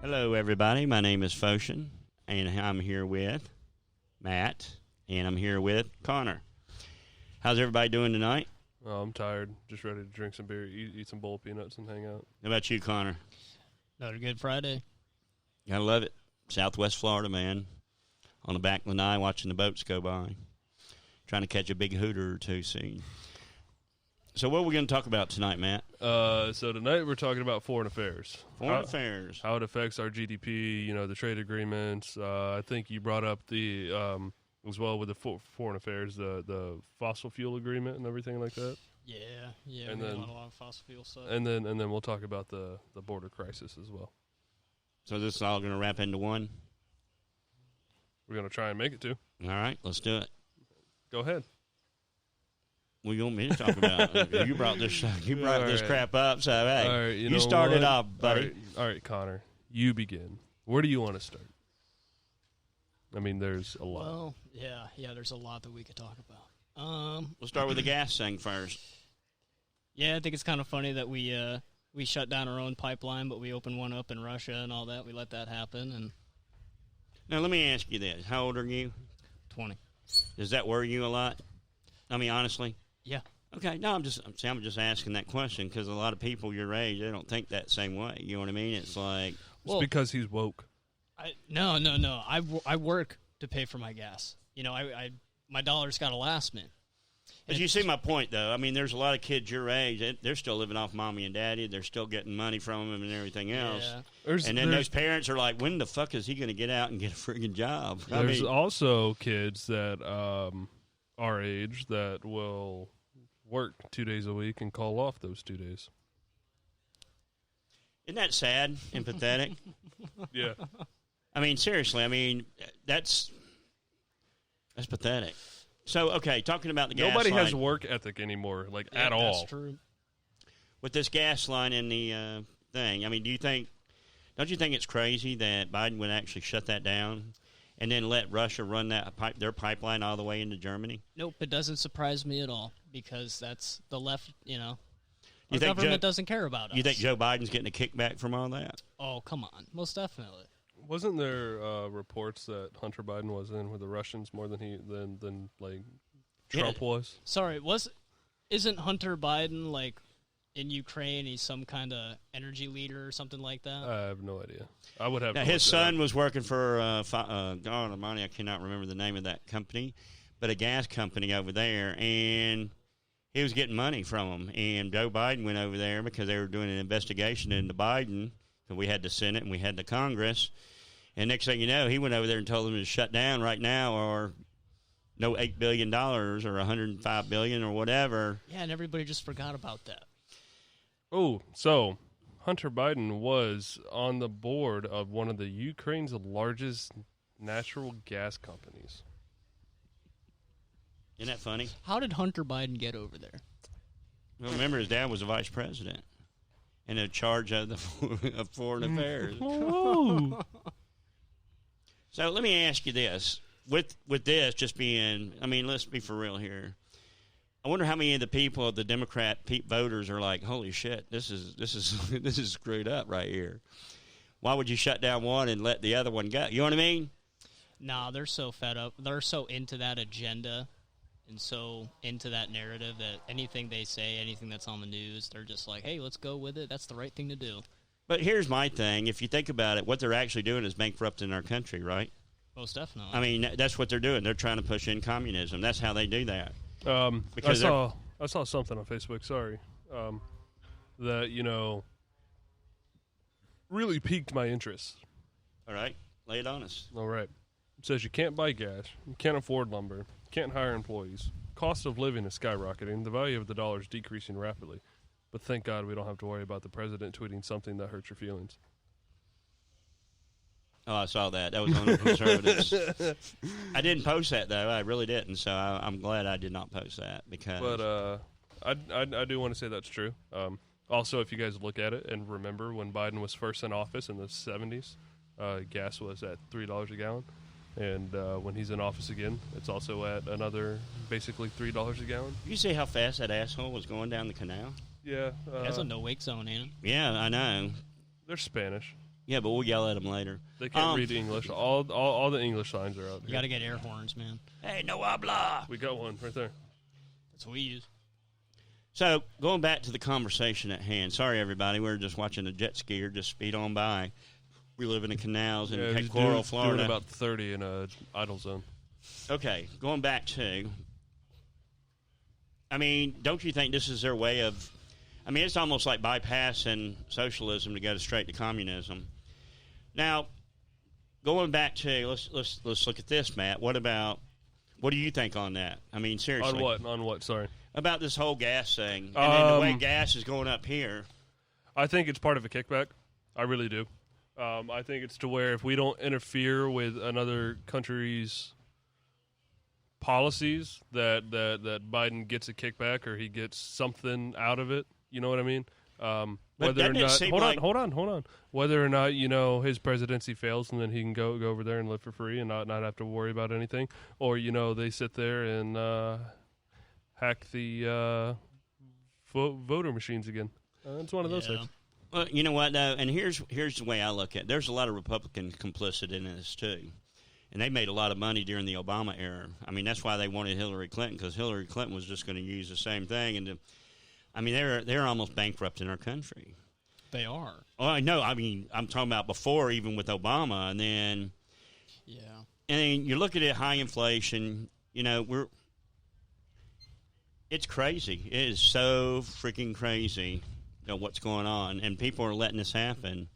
Hello, everybody. My name is Foshin, and I'm here with Matt, and I'm here with Connor. How's everybody doing tonight? Oh, I'm tired. Just ready to drink some beer, eat some bowl of peanuts, and hang out. How about you, Connor? Another good Friday. Gotta love it. Southwest Florida, man. On the back lanai, watching the boats go by. Trying to catch a big hooter or two soon. So what are we going to talk about tonight, Matt? So tonight we're talking about foreign affairs. Foreign affairs. How it affects our GDP, the trade agreements. I think you brought up the, as well with the foreign affairs, the fossil fuel agreement and everything like that. Yeah, And we then- want a lot of fossil fuel stuff. And then we'll talk about the border crisis as well. So this is all going to wrap into one? We're going to try and make it to. All right, let's do it. Go ahead. What do you want me to talk about? You brought this right. crap up, so hey, All right, you started off, buddy. All right, Connor, you begin. Where do you want to start? I mean, there's a lot. Well, yeah, there's a lot that we could talk about. We'll start with the gas thing first. Yeah, I think it's kind of funny that we shut down our own pipeline, but we opened one up in Russia and all that. We let that happen, and Now, let me ask you this. How old are you? 20. Does that worry you a lot? I mean, honestly? Yeah. Okay, no, I'm just asking that question because a lot of people your age, they don't think that same way. You know what I mean? It's like, It's because he's woke. No. I work to pay for my gas. My dollar's got to last me. but you see my point, though. I mean, there's a lot of kids your age, they're still living off mommy and daddy. They're still getting money from them and everything else. Yeah. And then those parents are like, when the fuck is he going to get out and get a friggin' job? There's also kids that our age that will work 2 days a week and call off those 2 days. Isn't that sad and pathetic? Yeah. I mean, seriously. I mean, that's pathetic. So, okay, talking about the gas Nobody line. has work ethic anymore, at That's all. true. With this gas line and the thing, I mean, don't you think it's crazy that Biden would actually shut that down and then let Russia run their pipeline all the way into Germany? Nope, it doesn't surprise me at all because that's the left, Our You think government doesn't care about us. You think Joe Biden's getting a kickback from all that? Oh, come on. Most definitely. Wasn't there reports that Hunter Biden was in with the Russians more than Trump was? Sorry, isn't Hunter Biden like in Ukraine? He's some kind of energy leader or something like that. I have no idea. I would have. Now, to his look that son up. was working for I cannot remember the name of that company, but a gas company over there, and he was getting money from them. And Joe Biden went over there because they were doing an investigation into Biden. So we had the Senate and we had the Congress. And next thing you know, he went over there and told them to shut down right now, or no $8 billion or $105 billion or whatever. Yeah, and everybody just forgot about that. Oh, so Hunter Biden was on the board of one of the Ukraine's largest natural gas companies. Isn't that funny? How did Hunter Biden get over there? Well, remember, his dad was a vice president and in charge of of foreign affairs. Oh. So let me ask you this. With this just being, I mean, let's be for real here. I wonder how many of the people, the Democrat voters, are like, "Holy shit, this is this is screwed up right here." Why would you shut down one and let the other one go? You know what I mean? Nah, they're so fed up. They're so into that agenda and so into that narrative that anything they say, anything that's on the news, they're just like, "Hey, let's go with it. That's the right thing to do." But here's my thing. If you think about it, what they're actually doing is bankrupting our country, right? Most definitely. I mean, that's what they're doing. They're trying to push in communism. That's how they do that. Because I saw something on Facebook. Sorry, that really piqued my interest. All right, lay it on us. All right, it says you can't buy gas, you can't afford lumber, can't hire employees. Cost of living is skyrocketing. The value of the dollar is decreasing rapidly. But thank God we don't have to worry about the president tweeting something that hurts your feelings. Oh, I saw that. That was on the conservatives. I didn't post that, though. I really didn't. So I'm glad I did not post that because. But I do want to say that's true. Also, if you guys look at it and remember when Biden was first in office in the 70s, gas was at $3 a gallon. And when he's in office again, it's also at another basically $3 a gallon. You see how fast that asshole was going down the canal? Yeah. That's a no-wake zone, ain't it? Yeah, I know. They're Spanish. Yeah, but we'll yell at them later. They can't read English. All the English signs are out You here. got to get air horns, man. Hey, no habla. We got one right there. That's what we use. So, going back to the conversation at hand. Sorry, everybody. We're just watching a jet skier just speed on by. We live in the canals in he's Coral, Florida. doing about 30 in a idle zone. Okay, going back to, I mean, don't you think this is their way of, I mean, it's almost like bypassing socialism to go straight to communism. Now, going back to, let's look at this, Matt. What do you think on that? I mean, seriously. On what? Sorry. About this whole gas thing. And then the way gas is going up here. I think it's part of a kickback. I really do. I think it's to where if we don't interfere with another country's policies, that Biden gets a kickback or he gets something out of it. You know what I mean? Whether or not, hold on. Whether or not his presidency fails and then he can go over there and live for free and not have to worry about anything, or they sit there and hack the voter machines again. It's one of those things. Well, you know what, though? And here's the way I look at it. There's a lot of Republicans complicit in this, too. And they made a lot of money during the Obama era. I mean, that's why they wanted Hillary Clinton, because Hillary Clinton was just going to use the same thing. And I mean, they're almost bankrupting our country. They are. Oh, no, I mean, I'm talking about before, even with Obama. And then, yeah. And then you look at it, high inflation, it's crazy. It is so freaking crazy. What's going on, and people are letting this happen.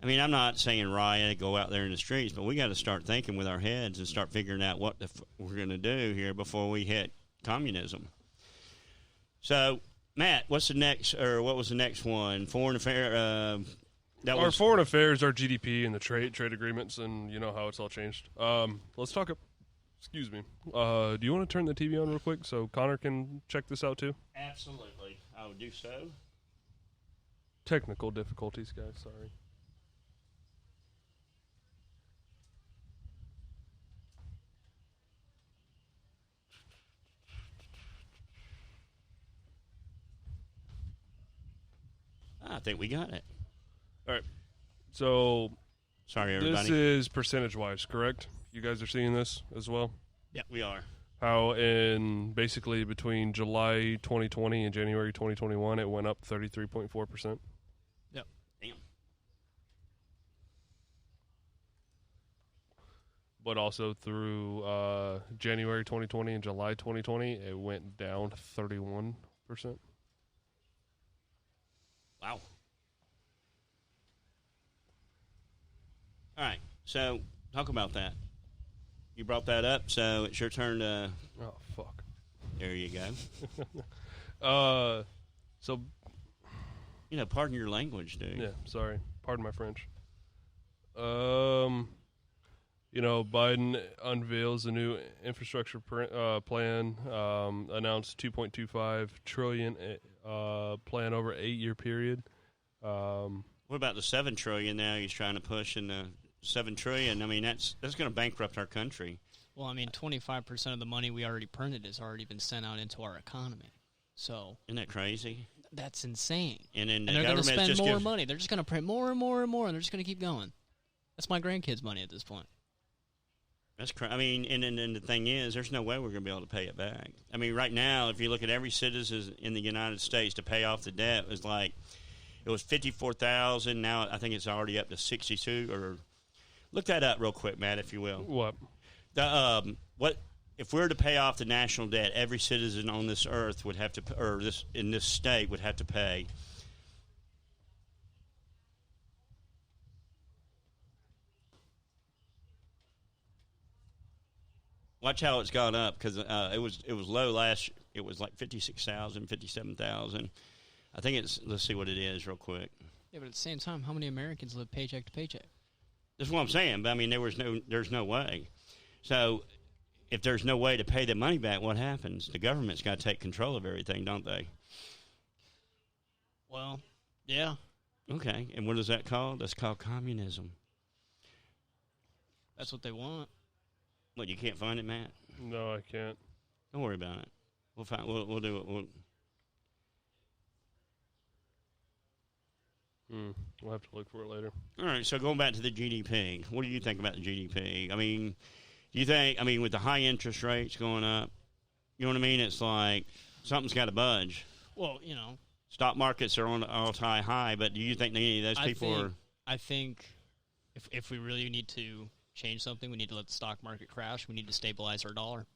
I mean, I'm not saying riot, go out there in the streets, but we got to start thinking with our heads and start figuring out what we're going to do here before we hit communism. So, Matt, what was the next one? Foreign affairs. Foreign affairs, our GDP, and the trade agreements, and how it's all changed. Let's talk. Excuse me. Do you want to turn the TV on real quick so Connor can check this out too? Absolutely, I would do so. Technical difficulties, guys. Sorry. I think we got it. All right. So, sorry, everybody. This is percentage-wise, correct? You guys are seeing this as well? Yeah, we are. How in basically between July 2020 and January 2021, it went up 33.4%. Yep. Damn. But also through January 2020 and July 2020, it went down 31%. Wow. All right, so talk about that. You brought that up, so it's your turn to... Oh, fuck. There you go. So... pardon your language, dude. Yeah, sorry. Pardon my French. Biden unveils a new infrastructure plan, announced $2.25 trillion plan over an 8-year period. What about the $7 trillion now he's trying to push in the $7 trillion? I mean, that's going to bankrupt our country. Well, I mean, 25% of the money we already printed has already been sent out into our economy. So isn't that crazy? That's insane. And then they're going to spend more money. They're just going to print more and more and more, and they're just going to keep going. That's my grandkids' money at this point. That's I mean, and the thing is, there's no way we're going to be able to pay it back. I mean, right now, if you look at every citizen in the United States to pay off the debt, it was 54,000. Now I think it's already up to 62. Or look that up real quick, Matt, if you will. What? What if we were to pay off the national debt? Every citizen on this earth would have to, or in this state would have to pay. Watch how it's gone up, because it was low last. It was like 56,000, 57,000. I think it's. Let's see what it is real quick. Yeah, but at the same time, how many Americans live paycheck to paycheck? That's what I'm saying. But I mean, there's no way. So, if there's no way to pay the money back, what happens? The government's got to take control of everything, don't they? Well, yeah. Okay, and what is that called? That's called communism. That's what they want. What, you can't find it, Matt? No, I can't. Don't worry about it. We'll find. We'll do it. We'll have to look for it later. All right, so going back to the GDP, what do you think about the GDP? I mean, do you think, with the high interest rates going up, you know what I mean? It's like something's got to budge. Well, Stock markets are on an all-time high, but do you think any of those people are... I think if we really need to change something, we need to let the stock market crash. We need to stabilize our dollar.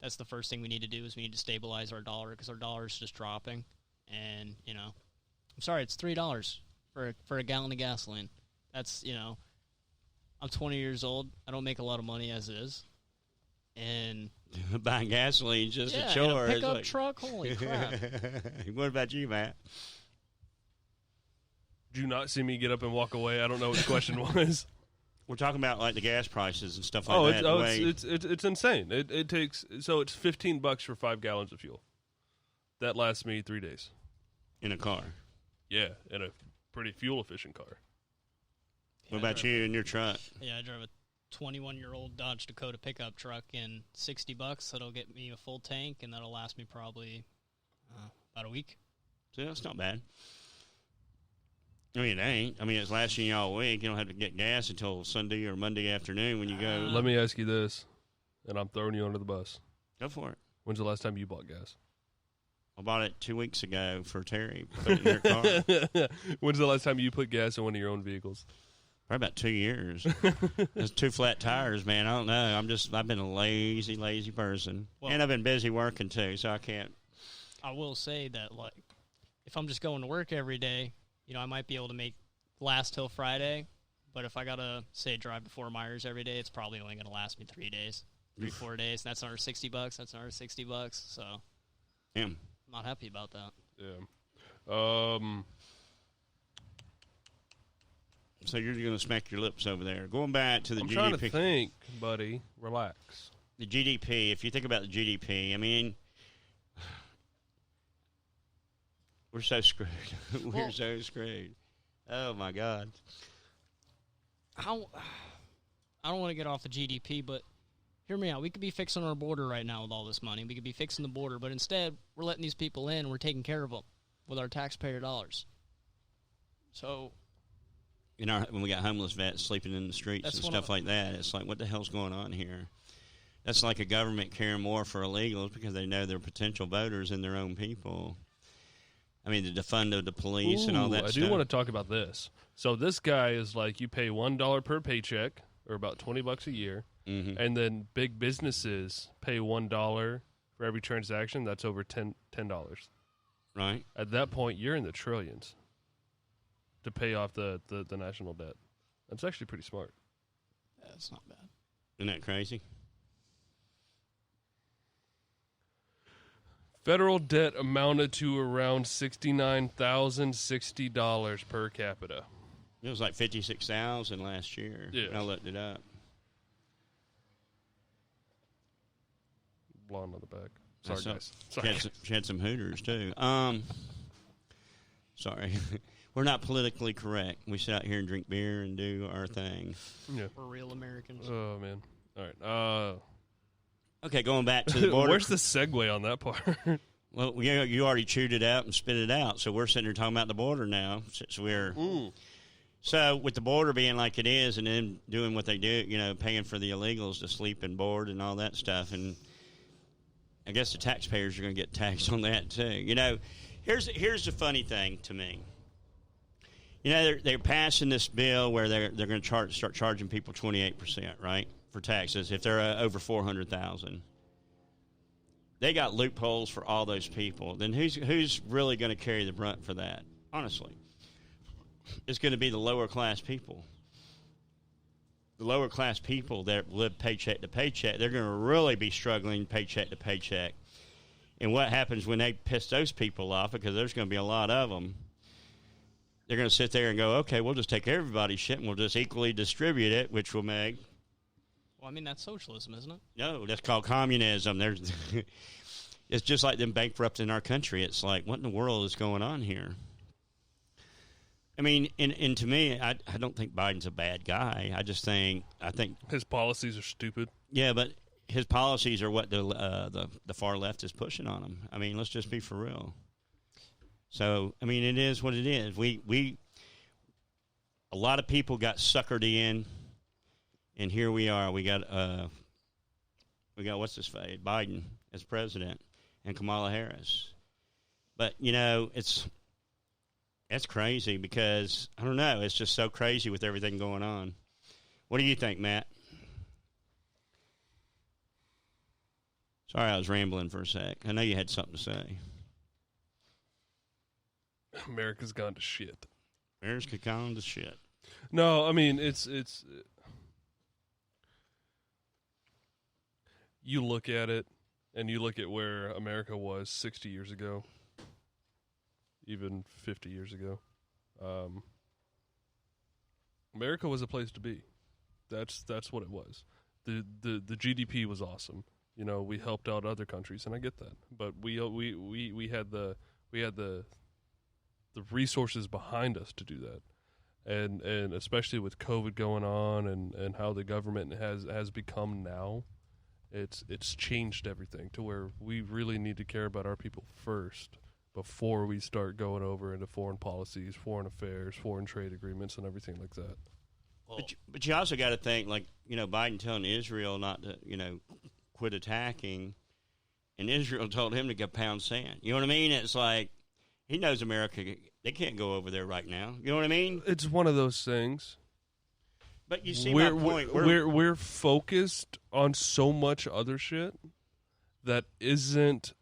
That's the first thing we need to do is we need to stabilize our dollar because our dollar is just dropping. And, I'm sorry, it's $3 for a gallon of gasoline. That's, I'm 20 years old. I don't make a lot of money as is. And buying gasoline just a chore. In a pickup truck? Holy crap. What about you, Matt? Do you not see me get up and walk away? I don't know what the question was. We're talking about like the gas prices and stuff like that. It's insane. It takes it's $15 for 5 gallons of fuel. That lasts me 3 days. In a car. Yeah, in a pretty fuel efficient car. What about you in your truck? Yeah, I drive a 21-year-old Dodge Dakota pickup truck in $60. That'll get me a full tank, and that'll last me probably about a week. So that's not bad. It ain't. It's lasting you all week. You don't have to get gas until Sunday or Monday afternoon when you go. Let me ask you this, and I'm throwing you under the bus. Go for it. When's the last time you bought gas? I bought it 2 weeks ago for Terry. Put it in her car. When's the last time you put gas in one of your own vehicles? Probably about 2 years. There's 2 flat tires, man. I don't know. I've been a lazy person. Well, and I've been busy working too, so I can't. I will say that, if I'm just going to work every day, I might be able to make last till Friday. But if I got to, say, drive to Fort Myers every day, it's probably only going to last me 3 days, 4 days. And that's another $60. That's another $60. So, I'm not happy about that. Yeah. So you're going to smack your lips over there. Going back to the GDP. I'm trying to think, buddy. Relax. The GDP, if you think about the GDP, we're so screwed. We're so screwed. Oh, my God. I don't want to get off the GDP, but hear me out. We could be fixing our border right now with all this money. We could be fixing the border, but instead we're letting these people in and we're taking care of them with our taxpayer dollars. So... when we got homeless vets sleeping in the streets and stuff like that, it's like, what the hell's going on here? That's like a government caring more for illegals because they know they're potential voters and their own people. The defund of the police and all that stuff. I do want to talk about this. So this guy is like, you pay $1 per paycheck, or about $20 a year, and then big businesses pay $1 for every transaction. That's over $10. Right. At that point, you're in the trillions to pay off the national debt. That's actually pretty smart. That's not bad. Isn't that crazy? Federal debt amounted to around $69,060 per capita. It was like 56,000 last year. Yeah. I looked it up. Blonde on the back. Sorry, guys. Sorry. She had some Hooters, too. Sorry. We're not politically correct. We sit out here and drink beer and do our thing. Yeah. We're real Americans. Oh, man. All right. Okay, going back to the border. Where's the segue on that part? Well, you already chewed it out and spit it out, so we're sitting here talking about the border now. So with the border being like it is and then doing what they do, paying for the illegals to sleep and board and all that stuff, and I guess the taxpayers are going to get taxed on that too. Here's the funny thing to me. They're passing this bill where they're going to start charging people 28%, right, for taxes if they're over 400,000. They got loopholes for all those people. Then who's really going to carry the brunt for that? Honestly, it's going to be the lower class people. The lower class people that live paycheck to paycheck, they're going to really be struggling paycheck to paycheck. And what happens when they piss those people off, because there's going to be a lot of them, they're going to sit there and go, okay, we'll just take everybody's shit and we'll just equally distribute it, which will make... Well, that's socialism, isn't it? No, that's called communism. It's just like them bankrupting our country. It's like, what in the world is going on here? And to me, I don't think Biden's a bad guy. I think his policies are stupid. Yeah, but his policies are what the far left is pushing on him. Let's just be for real. So, I mean, it is what it is. A lot of people got suckered in, and here we are. We got what's his face, Biden as president, and Kamala Harris. But it's crazy because I don't know. It's just so crazy with everything going on. What do you think, Matt? Sorry, I was rambling for a sec. I know you had something to say. America's gone to shit. America's gone to shit. No, I mean it's you look at it and you look at where America was 60 years ago, even 50 years ago. America was a place to be. That's what it was. The GDP was awesome. We helped out other countries, and I get that. But we had the resources behind us to do that. And especially with COVID going on and how the government has become now, it's changed everything to where we really need to care about our people first before we start going over into foreign policies, foreign affairs, foreign trade agreements, and everything like that. But you also got to think, like, Biden telling Israel not to, quit attacking, and Israel told him to go pound sand. You know what I mean? It's like he knows America. They can't go over there right now. You know what I mean? It's one of those things. But you see my point. We're focused on so much other shit that isn't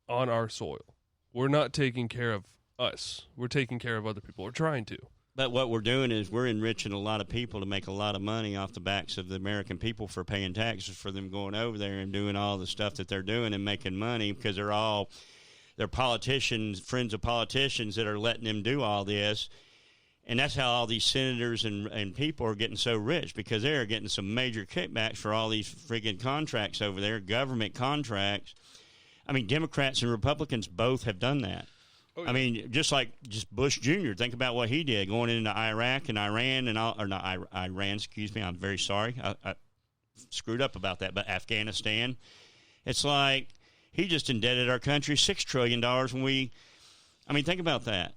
on our soil. We're not taking care of us. We're taking care of other people. We're trying to. But what we're doing is we're enriching a lot of people to make a lot of money off the backs of the American people for paying taxes for them going over there and doing all the stuff that they're doing and making money because they're politicians, friends of politicians that are letting them do all this. And that's how all these senators and people are getting so rich because they're getting some major kickbacks for all these freaking contracts over there, government contracts. I mean, Democrats and Republicans both have done that. Oh, yeah. I mean, just Bush Jr. Think about what he did going into Iraq and Iran and all, or not Iran, excuse me. I'm very sorry. I screwed up about that. But Afghanistan, it's like he just indebted our country $6 trillion when think about that.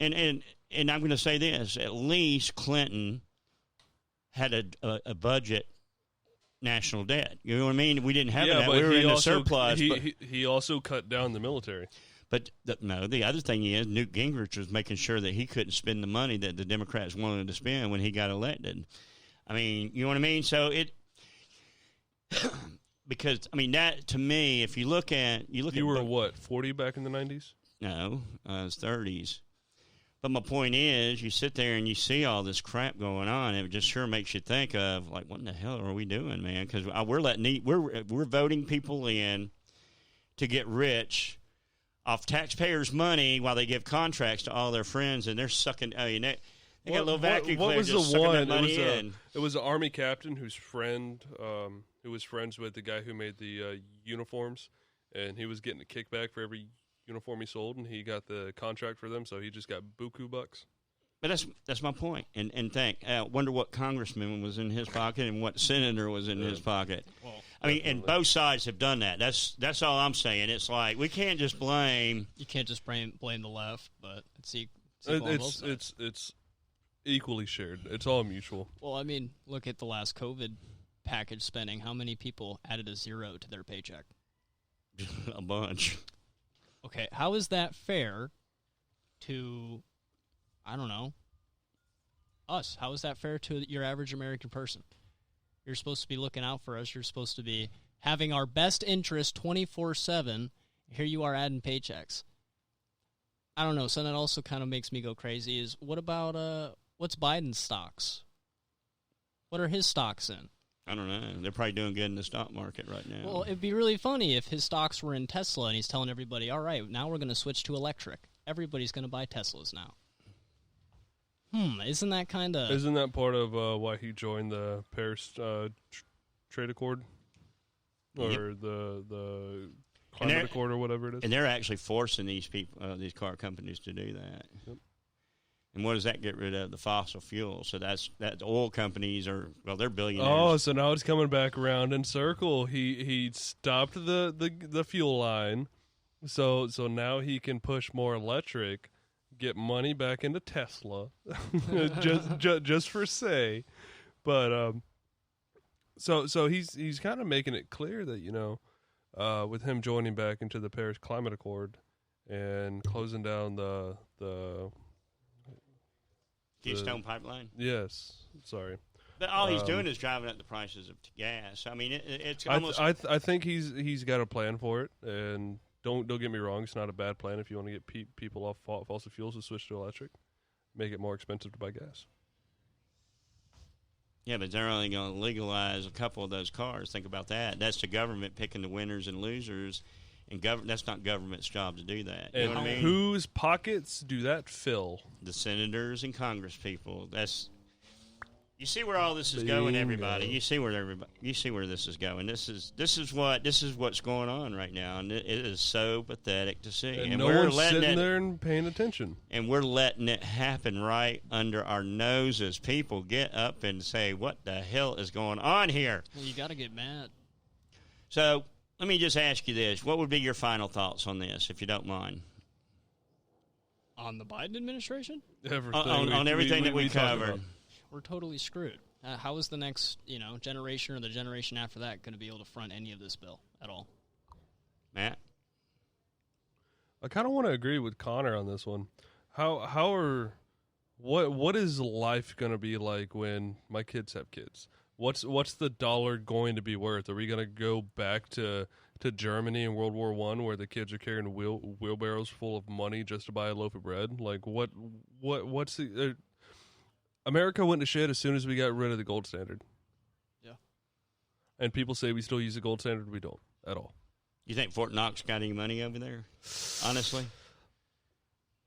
And I'm going to say this, at least Clinton had a budget national debt. You know what I mean? We didn't have that. We were in a surplus. He also cut down the military. But the other thing is Newt Gingrich was making sure that he couldn't spend the money that the Democrats wanted to spend when he got elected. I mean, you know what I mean? So because, I mean, that, to me, if you look at... You were, what, 40 back in the 90s? No, I was 30s. But my point is, you sit there and you see all this crap going on, it just sure makes you think of, like, what in the hell are we doing, man? Because we're voting people in to get rich off taxpayers' money while they give contracts to all their friends, and they're sucking. They got a little vacuum cleaner just sucking that money in. It was an Army captain who was friends with the guy who made the uniforms, and he was getting a kickback for every uniform he sold, and he got the contract for them, so he just got buku bucks. But that's my point. And wonder what congressman was in his pocket and what senator was in his pocket. Well, I mean, and both sides have done that. That's all I'm saying. It's like we can't just blame. You can't just blame the left, but it's equally shared. It's all mutual. Well, I mean, look at the last COVID package spending. How many people added a zero to their paycheck? A bunch. Okay, how is that fair to, I don't know, us? How is that fair to your average American person? You're supposed to be looking out for us. You're supposed to be having our best interest 24/7. Here you are adding paychecks. I don't know. Something that also kind of makes me go crazy is what about what's Biden's stocks? What are his stocks in? I don't know. They're probably doing good in the stock market right now. Well, it'd be really funny if his stocks were in Tesla and he's telling everybody, all right, now we're going to switch to electric. Everybody's going to buy Teslas now. Isn't that kind of... Isn't that part of why he joined the Paris Trade Accord? Or Yep. the Climate Accord or whatever it is? And they're actually forcing these people, these car companies to do that. Yep. And what does that get rid of? The fossil fuel. So that oil companies they're billionaires. Oh, so now it's coming back around in circle. He stopped the fuel line, So now he can push more electric, get money back into Tesla, just for say. But so he's kind of making it clear that with him joining back into the Paris Climate Accord and closing down the Keystone Pipeline. Yes, sorry. But all he's doing is driving up the prices of gas. I mean, it's almost. I think he's got a plan for it, and don't get me wrong, it's not a bad plan if you want to get people off fossil fuels to switch to electric, make it more expensive to buy gas. Yeah, but they're only going to legalize a couple of those cars. Think about that. That's the government picking the winners and losers, and that's not government's job to do that. You And know what I mean? whose pockets do that fill? The senators and Congress people. You see where all this is going, everybody. You see where this is going. This is what's going on right now, and it is so pathetic to see. And no one's sitting there and paying attention. And we're letting it happen right under our noses. People get up and say, "What the hell is going on here?" Well, you got to get mad. So let me just ask you this: what would be your final thoughts on this, if you don't mind? On the Biden administration? On everything that we covered. We're totally screwed. How is the next, generation or the generation after that going to be able to front any of this bill at all? Matt? I kind of want to agree with Connor on this one. What is life going to be like when my kids have kids? What's the dollar going to be worth? Are we going to go back to Germany in World War I, where the kids are carrying wheelbarrows full of money just to buy a loaf of bread? Like what's the America went to shit as soon as we got rid of the gold standard. Yeah. And people say we still use the gold standard. We don't at all. You think Fort Knox got any money over there? Honestly?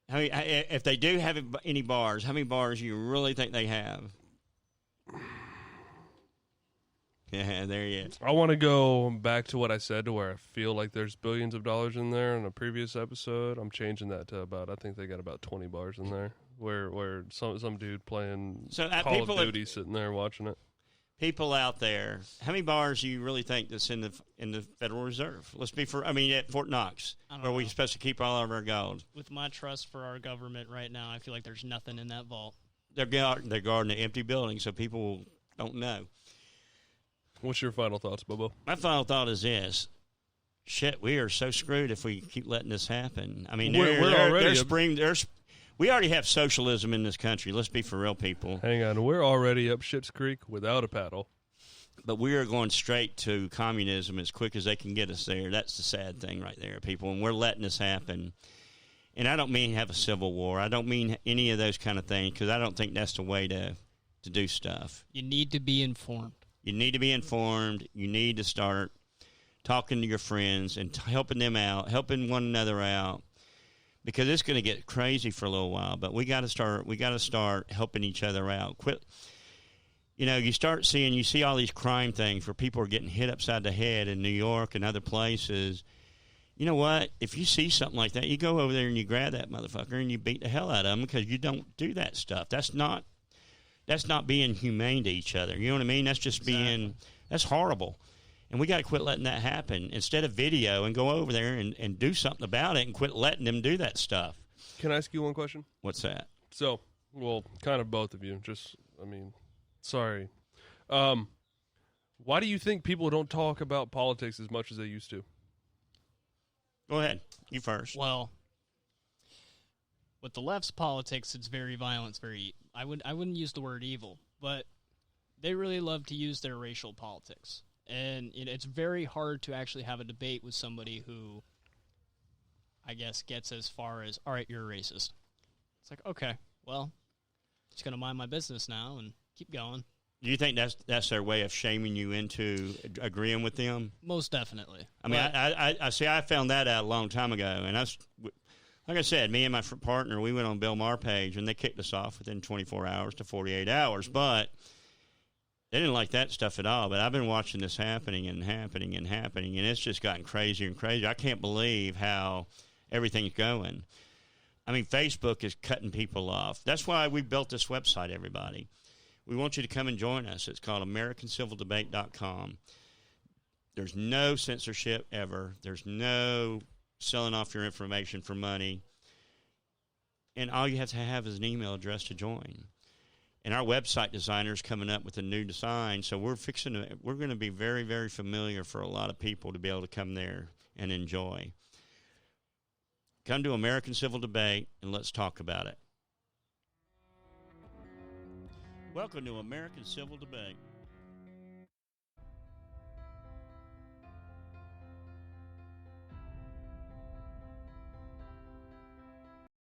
If they do have any bars, how many bars do you really think they have? Yeah, there you go. I want to go back to what I said, to where I feel like there's billions of dollars in there in a previous episode. I'm changing that to I think they got about 20 bars in there, where some dude playing Call of Duty sitting there watching it. People out there, how many bars do you really think that's in the Federal Reserve? At Fort Knox, where we're supposed to keep all of our gold. With my trust for our government right now, I feel like there's nothing in that vault. They're guarding an empty building, so people don't know. What's your final thoughts, Bobo? My final thought is this. Shit, we are so screwed if we keep letting this happen. I mean, we already have socialism in this country. Let's be for real, people. Hang on. We're already up Schitt's Creek without a paddle. But we are going straight to communism as quick as they can get us there. That's the sad thing right there, people. And we're letting this happen. And I don't mean have a civil war. I don't mean any of those kind of things, because I don't think that's the way to do stuff. You need to be informed. You need to be informed. You need to start talking to your friends and helping them out, helping one another out, because it's going to get crazy for a little while. But we got to start helping each other out. Quit. You see all these crime things where people are getting hit upside the head in New York and other places. You know what? If you see something like that, you go over there and you grab that motherfucker and you beat the hell out of them, because you don't do that stuff. That's not being humane to each other. You know what I mean? That's just that's horrible. And we got to quit letting that happen. Instead of video, and go over there and do something about it, and quit letting them do that stuff. Can I ask you one question? What's that? So, kind of both of you. Sorry. Why do you think people don't talk about politics as much as they used to? Go ahead. You first. Well, with the left's politics, it's very violent. It's very. I wouldn't use the word evil, but they really love to use their racial politics, and it's very hard to actually have a debate with somebody who, I guess, gets as far as, all right, you're a racist. It's like, okay, well, just gonna mind my business now and keep going. Do you think that's their way of shaming you into agreeing with them? Most definitely. I mean, I found that out a long time ago, and like I said, me and my partner, we went on Bill Maher page, and they kicked us off within 24 hours to 48 hours. But they didn't like that stuff at all. But I've been watching this happening, and it's just gotten crazier and crazier. I can't believe how everything's going. I mean, Facebook is cutting people off. That's why we built this website, everybody. We want you to come and join us. It's called AmericanCivilDebate.com. There's no censorship ever. There's no selling off your information for money. And all you have to have is an email address to join. And our website designer is coming up with a new design, so we're going to be very, very familiar for a lot of people to be able to come there and enjoy. Come to American Civil Debate, and let's talk about it. Welcome to American Civil Debate.